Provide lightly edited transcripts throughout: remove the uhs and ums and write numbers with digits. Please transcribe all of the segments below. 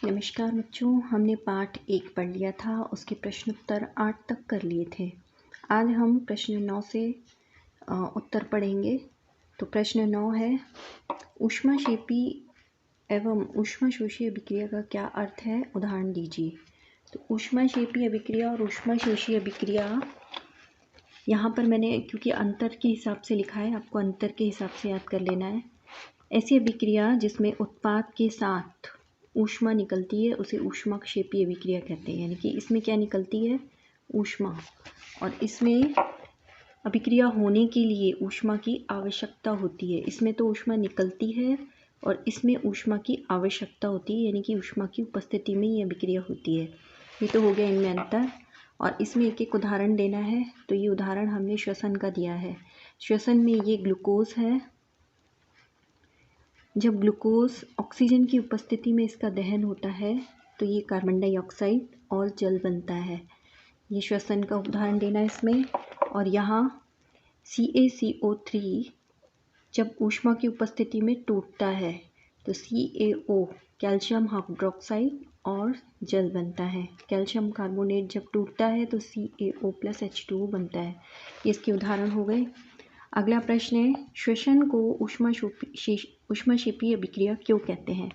नमस्कार बच्चों, हमने पाठ 1 पढ़ लिया था। उसके प्रश्न उत्तर 8 तक कर लिए थे। आज हम प्रश्न 9 से उत्तर पढ़ेंगे। तो प्रश्न 9 है, ऊष्माक्षेपी एवं ऊष्माशोषी अभिक्रिया का क्या अर्थ है, उदाहरण दीजिए। तो ऊष्माक्षेपी अभिक्रिया और ऊष्माशोषी अभिक्रिया, यहाँ पर मैंने क्योंकि अंतर के हिसाब से लिखा है, आपको अंतर के हिसाब से याद कर लेना है। ऐसी अभिक्रिया जिसमें उत्पाद के साथ ऊष्मा निकलती है उसे ऊष्माक्षेपी अभिक्रिया कहते हैं। यानी कि इसमें क्या निकलती है, ऊष्मा, और इसमें अभिक्रिया होने के लिए ऊष्मा की आवश्यकता होती है। इसमें तो ऊष्मा निकलती है और इसमें ऊष्मा की आवश्यकता होती है, यानी कि ऊष्मा की उपस्थिति में ये अभिक्रिया होती है। ये तो हो गया इनमें अंतर। और इसमें एक एक उदाहरण देना है। तो ये उदाहरण हमने श्वसन का दिया है। श्वसन में ये ग्लूकोज है। जब ग्लूकोज ऑक्सीजन की उपस्थिति में इसका दहन होता है तो ये कार्बन डाइऑक्साइड और जल बनता है। ये श्वसन का उदाहरण देना है इसमें। और यहाँ CaCO3 जब ऊष्मा की उपस्थिति में टूटता है तो CaO कैल्शियम हाइड्रोक्साइड और जल बनता है। कैल्शियम कार्बोनेट जब टूटता है तो CaO+H2O बनता है। ये इसके उदाहरण हो गए। अगला प्रश्न है, श्वसन को ऊष्माक्षेपी अभिक्रिया क्यों कहते हैं।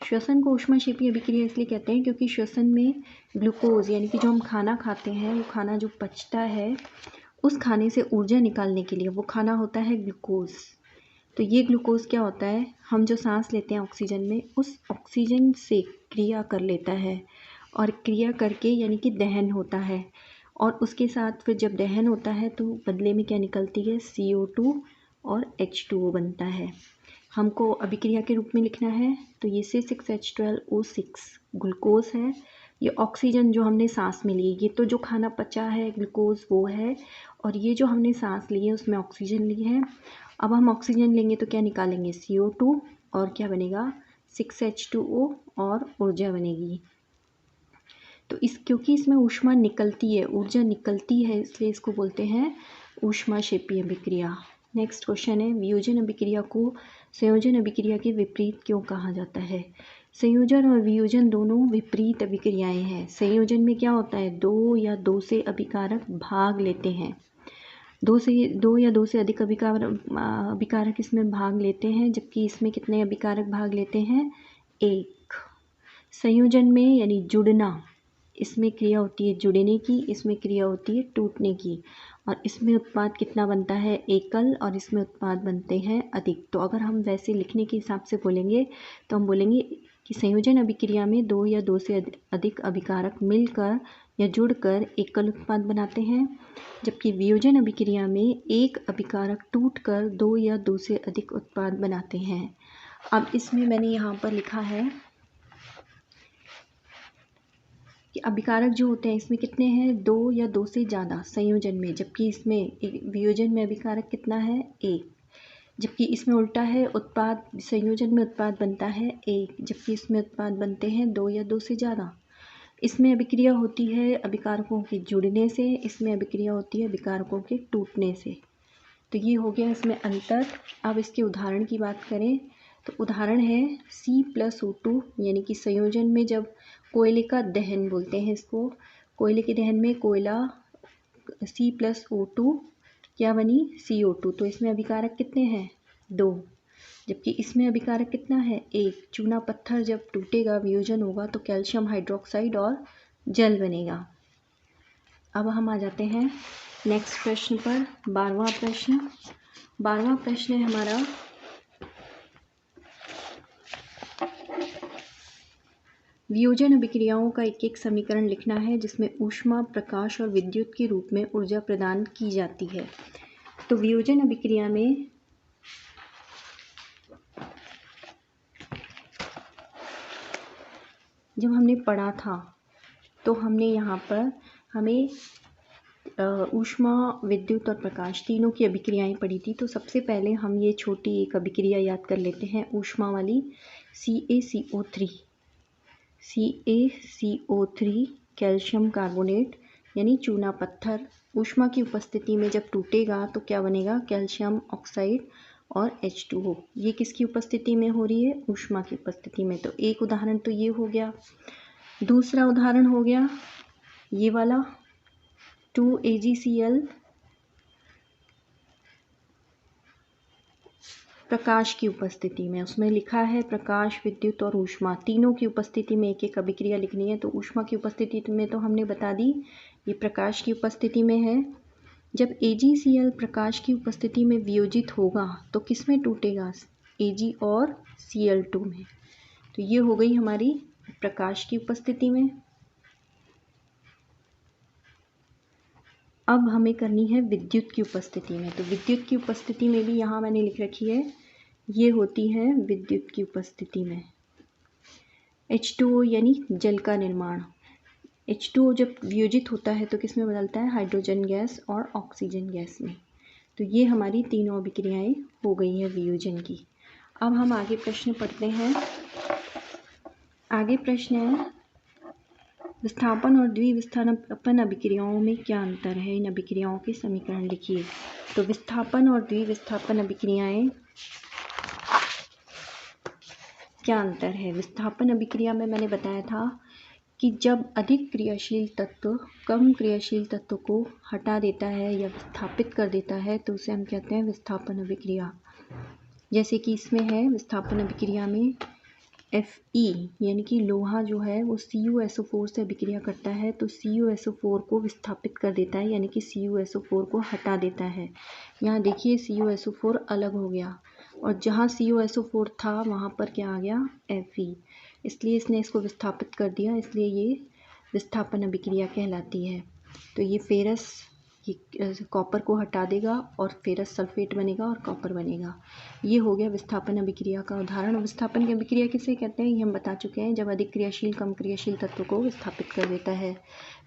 श्वसन को ऊष्माक्षेपी अभिक्रिया इसलिए कहते हैं क्योंकि श्वसन में ग्लूकोज यानी कि जो हम खाना खाते हैं, वो खाना जो पचता है, उस खाने से ऊर्जा निकालने के लिए वो खाना होता है ग्लूकोज। तो ये ग्लूकोज क्या होता है, हम जो सांस लेते हैं ऑक्सीजन में, उस ऑक्सीजन से क्रिया कर लेता है और क्रिया करके यानी कि दहन होता है। और उसके साथ फिर जब दहन होता है तो बदले में क्या निकलती है, CO2 और H2O बनता है। हमको अभिक्रिया के रूप में लिखना है तो ये C6H12O6 ग्लूकोज है। ये ऑक्सीजन जो हमने सांस में ली, ये तो जो खाना पचा है ग्लूकोज वो है, और ये जो हमने सांस ली है उसमें ऑक्सीजन ली है। अब हम ऑक्सीजन लेंगे तो क्या निकालेंगे, CO2, और क्या बनेगा 6H2O और ऊर्जा बनेगी। तो क्योंकि इसमें ऊष्मा निकलती है, ऊर्जा निकलती है, इसलिए इसको बोलते हैं ऊष्माक्षेपी अभिक्रिया। नेक्स्ट क्वेश्चन है, वियोजन अभिक्रिया को संयोजन अभिक्रिया के विपरीत क्यों कहा जाता है। संयोजन और वियोजन दोनों विपरीत अभिक्रियाएं हैं। संयोजन में क्या होता है, दो या दो से अभिकारक भाग लेते हैं। दो या दो से अधिक अभिकारक इसमें भाग लेते हैं, जबकि इसमें कितने अभिकारक भाग लेते हैं, एक। संयोजन में यानी जुड़ना, इसमें क्रिया होती है जुड़ने की, इसमें क्रिया होती है टूटने की, और इसमें उत्पाद कितना बनता है, एकल, और इसमें उत्पाद बनते हैं अधिक। तो अगर हम वैसे लिखने के हिसाब से बोलेंगे तो हम बोलेंगे कि संयोजन अभिक्रिया में दो या दो से अधिक अभिकारक मिलकर या जुड़कर एकल उत्पाद बनाते हैं, जबकि वियोजन अभिक्रिया में एक अभिकारक टूटकर दो या दो से अधिक उत्पाद बनाते हैं। अब इसमें मैंने यहाँ पर लिखा है कि अभिकारक जो होते हैं इसमें कितने हैं, दो या दो से ज़्यादा संयोजन में, जबकि इसमें वियोजन में अभिकारक कितना है, एक। जबकि इसमें उल्टा है, उत्पाद संयोजन में उत्पाद बनता है एक, जबकि इसमें उत्पाद बनते हैं दो या दो से ज़्यादा। इसमें अभिक्रिया होती है अभिकारकों के जुड़ने से, इसमें अभिक्रिया होती है अभिकारकों के टूटने से। तो ये हो गया इसमें अंतर। अब इसके उदाहरण की बात करें तो उदाहरण है C+O2, यानी कि संयोजन में जब कोयले का दहन बोलते हैं इसको, कोयले के दहन में कोयला C+O2 क्या बनी, CO2। तो इसमें अभिकारक कितने हैं, दो, जबकि इसमें अभिकारक कितना है, एक। चूना पत्थर जब टूटेगा, वियोजन होगा, तो कैल्शियम हाइड्रोक्साइड और जल बनेगा। अब हम आ जाते हैं नेक्स्ट प्रश्न पर, 12वां प्रश्न। 12वां प्रश्न है हमारा, वियोजन अभिक्रियाओं का एक एक समीकरण लिखना है जिसमें ऊष्मा, प्रकाश और विद्युत के रूप में ऊर्जा प्रदान की जाती है। तो वियोजन अभिक्रिया में जब हमने पढ़ा था तो हमने यहाँ पर हमें ऊष्मा, विद्युत और प्रकाश तीनों की अभिक्रियाएं पढ़ी थी। तो सबसे पहले हम ये छोटी एक अभिक्रिया याद कर लेते हैं, ऊष्मा वाली, CaCO3 कैल्शियम कार्बोनेट यानी चूना पत्थर ऊष्मा की उपस्थिति में जब टूटेगा तो क्या बनेगा, कैल्शियम ऑक्साइड और H2O। ये किसकी उपस्थिति में हो रही है? ऊष्मा की उपस्थिति में। तो एक उदाहरण तो ये हो गया। दूसरा उदाहरण हो गया ये वाला 2AgCl प्रकाश की उपस्थिति में। उसमें लिखा है प्रकाश, विद्युत और ऊष्मा तीनों की उपस्थिति में एक एक अभिक्रिया लिखनी है। तो ऊष्मा की उपस्थिति में तो हमने बता दी, ये प्रकाश की उपस्थिति में है। जब AgCl प्रकाश की उपस्थिति में वियोजित होगा तो किस में टूटेगा? Ag और Cl2 में। तो ये हो गई हमारी प्रकाश की उपस्थिति में। अब हमें करनी है विद्युत की उपस्थिति में। तो विद्युत की उपस्थिति में भी यहाँ मैंने लिख रखी है, ये होती है विद्युत की उपस्थिति में H2O यानी जल का निर्माण। H2O जब वियोजित होता है तो किस में बदलता है? हाइड्रोजन गैस और ऑक्सीजन गैस में। तो ये हमारी तीनों अभिक्रियाएं हो गई है वियोजन की। अब हम आगे प्रश्न पढ़ते हैं। आगे प्रश्न है विस्थापन और द्विविस्थापन अभिक्रियाओं में क्या अंतर है? इन अभिक्रियाओं के समीकरण लिखिए। तो विस्थापन और द्विविस्थापन अभिक्रियाएं क्या अंतर है? विस्थापन अभिक्रिया में मैंने बताया था कि जब अधिक क्रियाशील तत्व कम क्रियाशील तत्व को हटा देता है या विस्थापित कर देता है तो उसे हम कहते हैं विस्थापन अभिक्रिया। जैसे कि इसमें है विस्थापन अभिक्रिया में Fe यानी कि लोहा जो है वो CuSO4 से अभिक्रिया करता है तो CuSO4 को विस्थापित कर देता है, यानी कि CuSO4 को हटा देता है। यहाँ देखिए CuSO4 अलग हो गया और जहाँ CuSO4 था वहाँ पर क्या आ गया? Fe। इसलिए इसने इसको विस्थापित कर दिया, इसलिए ये विस्थापन अभिक्रिया कहलाती है। तो ये फेरस कॉपर को हटा देगा और फेरस सल्फेट बनेगा और कॉपर बनेगा। ये हो गया विस्थापन अभिक्रिया का उदाहरण। विस्थापन की अभिक्रिया किसे कहते हैं ये हम बता चुके हैं, जब अधिक क्रियाशील कम क्रियाशील तत्व को विस्थापित कर देता है।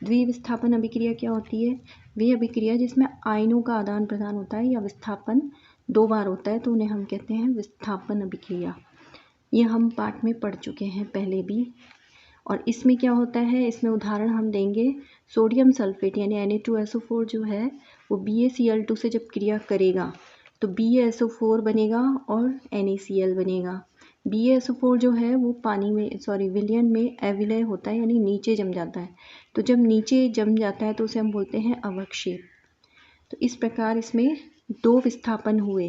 द्विविस्थापन अभिक्रिया क्या होती है? वे अभिक्रिया जिसमें आयनों का आदान प्रदान होता है या विस्थापन 2 बार होता है तो उन्हें हम कहते हैं विस्थापन अभिक्रिया। ये हम पाठ में पढ़ चुके हैं पहले भी। और इसमें क्या होता है, इसमें उदाहरण हम देंगे सोडियम सल्फेट यानी Na2SO4 जो है वो BaCl2 से जब क्रिया करेगा तो BaSO4 बनेगा और NaCl बनेगा। BaSO4 जो है वो पानी में विलयन में अविलय होता है यानी नीचे जम जाता है। तो जब नीचे जम जाता है तो उसे हम बोलते हैं अवक्षेप। तो इस प्रकार इसमें 2 विस्थापन हुए।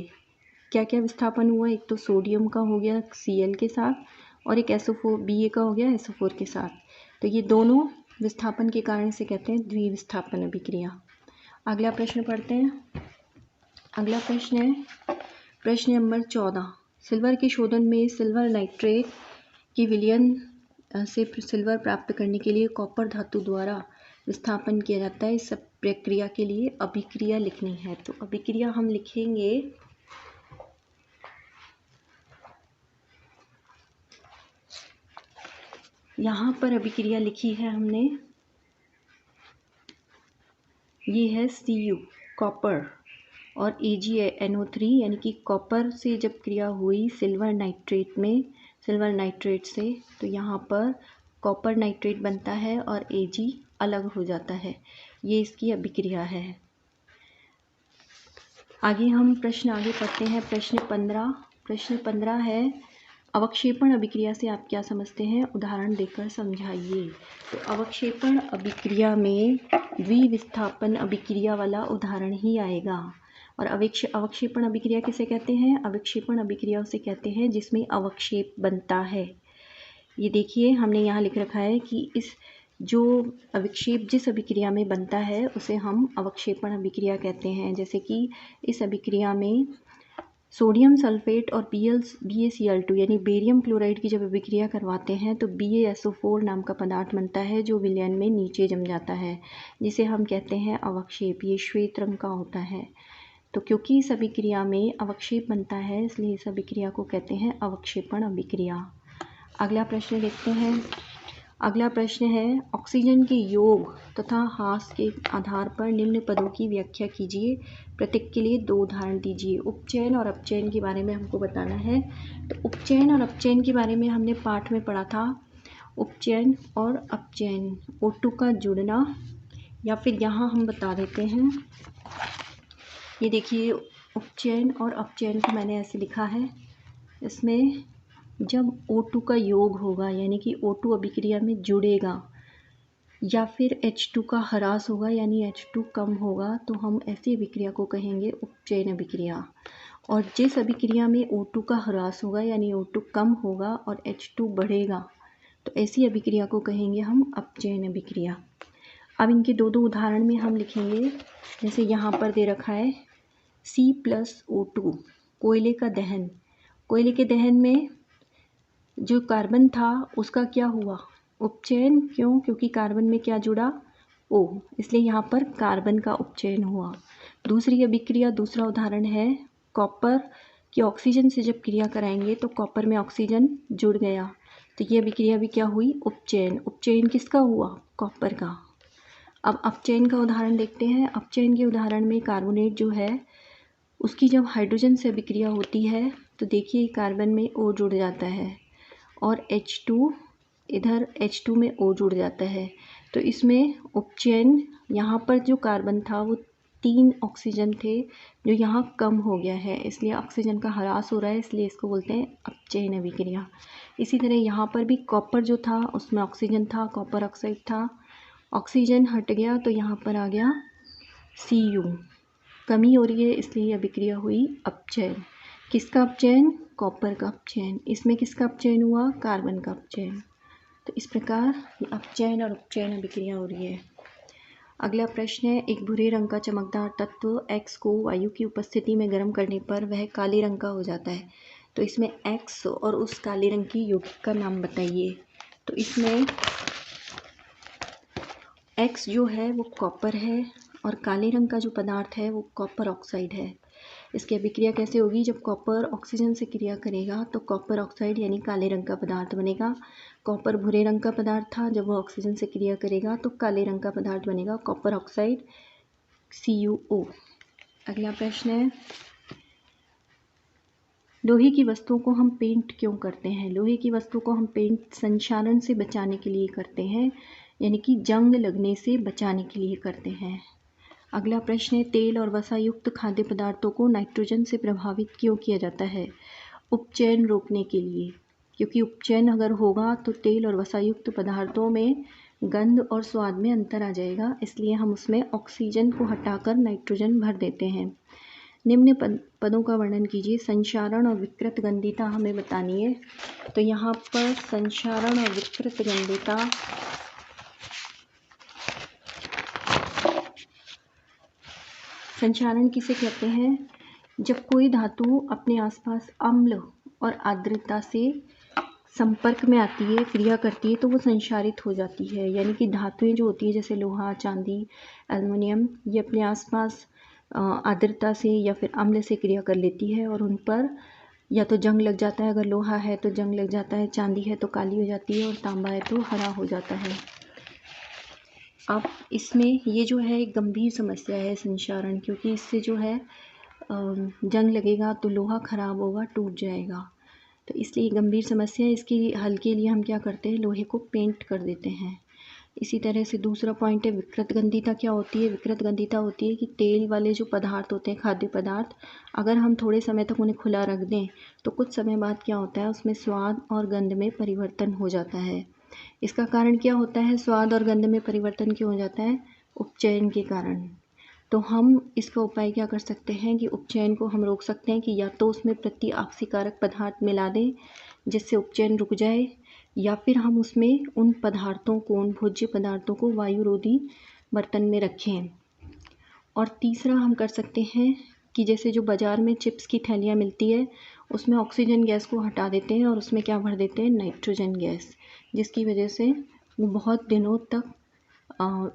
क्या क्या विस्थापन हुआ? एक तो सोडियम का हो गया Cl के साथ और एक SO4 Ba का हो गया SO4 के साथ। तो ये दोनों विस्थापन के कारण से कहते हैं द्विविस्थापन अभिक्रिया। अगला प्रश्न पढ़ते हैं। अगला प्रश्न है प्रश्न नंबर 14। सिल्वर के शोधन में सिल्वर नाइट्रेट की विलयन से सिल्वर प्राप्त करने के लिए कॉपर धातु द्वारा विस्थापन किया जाता है। इस प्रक्रिया के लिए अभिक्रिया लिखनी है। तो अभिक्रिया हम लिखेंगे यहाँ पर अभिक्रिया लिखी है हमने, ये है Cu कॉपर और AgNO3 यानी कि कॉपर से जब क्रिया हुई सिल्वर नाइट्रेट में, सिल्वर नाइट्रेट से, तो यहाँ पर कॉपर नाइट्रेट बनता है और Ag अलग हो जाता है। ये इसकी अभिक्रिया है। आगे हम प्रश्न आगे पढ़ते हैं। प्रश्न 15 है अवक्षेपण अभिक्रिया से आप क्या समझते हैं? उदाहरण देकर समझाइए। तो अवक्षेपण अभिक्रिया में द्विविस्थापन अभिक्रिया वाला उदाहरण ही आएगा। और अवक्षेपण अभिक्रिया किसे कहते हैं? अवक्षेपण अभिक्रिया उसे कहते हैं जिसमें अवक्षेप बनता है। ये देखिए हमने यहाँ लिख रखा है कि इस जो अविक्षेप जिस अभिक्रिया में बनता है उसे हम अवक्षेपण अभिक्रिया कहते हैं। जैसे कि इस अभिक्रिया में सोडियम सल्फेट और BaCl2 यानी बेरियम क्लोराइड की जब अभिक्रिया करवाते हैं तो BaSO4 नाम का पदार्थ बनता है जो विलयन में नीचे जम जाता है, जिसे हम कहते हैं अवक्षेप। ये श्वेत रंग का होता है। तो क्योंकि इस अभिक्रिया में अवक्षेप बनता है इसलिए इस अभिक्रिया को कहते हैं अवक्षेपण अभिक्रिया। अगला प्रश्न देखते हैं। अगला प्रश्न है ऑक्सीजन के योग तथा ह्रास के आधार पर निम्न पदों की व्याख्या कीजिए। प्रत्येक के लिए 2 उदाहरण दीजिए। उपचयन और अपचयन के बारे में हमको बताना है। तो उपचयन और अपचयन के बारे में हमने पाठ में पढ़ा था। उपचयन और अपचयन, O2 का जुड़ना, या फिर यहाँ हम बता देते हैं। ये देखिए उपचयन और अपचयन को मैंने ऐसे लिखा है। इसमें जब O2 का योग होगा यानी कि O2 अभिक्रिया में जुड़ेगा या फिर H2 का ह्रास होगा यानी H2 कम होगा तो हम ऐसी अभिक्रिया को कहेंगे उपचयन अभिक्रिया। और जिस अभिक्रिया में O2 का ह्रास होगा यानी O2 कम होगा और H2 बढ़ेगा तो ऐसी अभिक्रिया को कहेंगे हम अपचयन अभिक्रिया। अब इनके दो उदाहरण में हम लिखेंगे। जैसे यहाँ पर दे रखा है C+O2 कोयले का दहन। कोयले के दहन में जो कार्बन था उसका क्या हुआ, उपचयन। क्यों? क्योंकि कार्बन में क्या जुड़ा, O, इसलिए यहाँ पर कार्बन का उपचयन हुआ। दूसरी अभिक्रिया, दूसरा उदाहरण है कॉपर की ऑक्सीजन से जब क्रिया कराएंगे तो कॉपर में ऑक्सीजन जुड़ गया तो ये अभिक्रिया भी क्या हुई, उपचयन। उपचयन किसका हुआ, कॉपर का। अब अपचयन का उदाहरण देखते हैं। अपचयन के उदाहरण में कार्बोनेट जो है उसकी जब हाइड्रोजन से अभिक्रिया होती है तो देखिए कार्बन में O जुड़ जाता है और H2 इधर H2 में O जुड़ जाता है तो इसमें उपचयन, यहाँ पर जो कार्बन था वो 3 ऑक्सीजन थे जो यहाँ कम हो गया है, इसलिए ऑक्सीजन का ह्रास हो रहा है, इसलिए इसको बोलते हैं अपचयन अभिक्रिया। इसी तरह यहाँ पर भी कॉपर जो था उसमें ऑक्सीजन था, कॉपर ऑक्साइड था, ऑक्सीजन हट गया तो यहाँ पर आ गया Cu, कमी हो रही है इसलिए अभिक्रिया हुई अपचयन। किसका अपचयन, कॉपर का अपचयन। इसमें किसका अपचयन हुआ, कार्बन का अपचयन। तो इस प्रकार अपचयन और उपचयन अभिक्रिया हो रही है। अगला प्रश्न है, एक भूरे रंग का चमकदार तत्व X को वायु की उपस्थिति में गर्म करने पर वह काले रंग का हो जाता है। तो इसमें X और उस काले रंग की यौगिक का नाम बताइए। तो इसमें X जो है वो कॉपर है और काले रंग का जो पदार्थ है वो कॉपर ऑक्साइड है। इसकी अभिक्रिया कैसे होगी, जब कॉपर ऑक्सीजन से क्रिया करेगा तो कॉपर ऑक्साइड यानी काले रंग का पदार्थ बनेगा। कॉपर भूरे रंग का पदार्थ था, जब वह ऑक्सीजन से क्रिया करेगा तो काले रंग का पदार्थ बनेगा, कॉपर ऑक्साइड CuO। अगला प्रश्न है, लोहे की वस्तुओं को हम पेंट क्यों करते हैं। लोहे की वस्तु को हम पेंट संक्षारण से बचाने के लिए करते हैं, यानी कि जंग लगने से बचाने के लिए करते हैं। अगला प्रश्न है, तेल और वसा युक्त खाद्य पदार्थों को नाइट्रोजन से प्रभावित क्यों किया जाता है। उपचयन रोकने के लिए, क्योंकि उपचयन अगर होगा तो तेल और वसा युक्त पदार्थों में गंध और स्वाद में अंतर आ जाएगा, इसलिए हम उसमें ऑक्सीजन को हटाकर नाइट्रोजन भर देते हैं। निम्न पदों का वर्णन कीजिए। संक्षारण और विकृत गंधिता हमें बतानी है। तो यहाँ पर संक्षारण और विकृत गंधिता, संक्षारण किसे कहते हैं, जब कोई धातु अपने आसपास अम्ल और आर्द्रता से संपर्क में आती है, क्रिया करती है तो वो संक्षारित हो जाती है। यानी कि धातुएं जो होती है जैसे लोहा, चांदी, एल्युमिनियम, ये अपने आसपास आर्द्रता से या फिर अम्ल से क्रिया कर लेती है और उन पर या तो जंग लग जाता है, अगर लोहा है तो जंग लग जाता है, चांदी है तो काली हो जाती है और तांबा है तो हरा हो जाता है। अब इसमें ये जो है एक गंभीर समस्या है संक्षारण, क्योंकि इससे जो है जंग लगेगा तो लोहा खराब होगा, टूट जाएगा, तो इसलिए गंभीर समस्या है। इसके हल के लिए हम क्या करते हैं, लोहे को पेंट कर देते हैं। इसी तरह से दूसरा पॉइंट है विकृत गंधिता। क्या होती है, विकृत गंधिता होती है कि तेल वाले जो पदार्थ होते हैं, खाद्य पदार्थ, अगर हम थोड़े समय तक उन्हें खुला रख दें तो कुछ समय बाद क्या होता है, उसमें स्वाद और गंध में परिवर्तन हो जाता है। इसका कारण क्या होता है, स्वाद और गंध में परिवर्तन क्यों हो जाता है, उपचयन के कारण। तो हम इसका उपाय क्या कर सकते हैं कि उपचयन को हम रोक सकते हैं कि या तो उसमें प्रतिऑक्सीकारक पदार्थ मिला दें जिससे उपचयन रुक जाए, या फिर हम उसमें उन पदार्थों को, उन भोज्य पदार्थों को वायुरोधी बर्तन में रखें। और तीसरा हम कर सकते हैं कि जैसे जो बाज़ार में चिप्स की थैलियाँ मिलती है उसमें ऑक्सीजन गैस को हटा देते हैं और उसमें क्या भर देते हैं, नाइट्रोजन गैस, जिसकी वजह से वो बहुत दिनों तक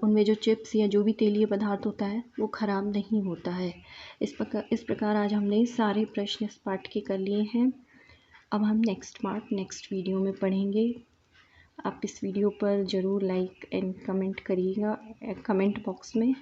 उनमें जो चिप्स या जो भी तेलीय पदार्थ होता है वो ख़राब नहीं होता है। इस प्रकार आज हमने सारे प्रश्न इस पाठ के कर लिए हैं। अब हम नेक्स्ट पार्ट नेक्स्ट वीडियो में पढ़ेंगे। आप इस वीडियो पर ज़रूर लाइक एंड कमेंट करिएगा कमेंट बॉक्स में।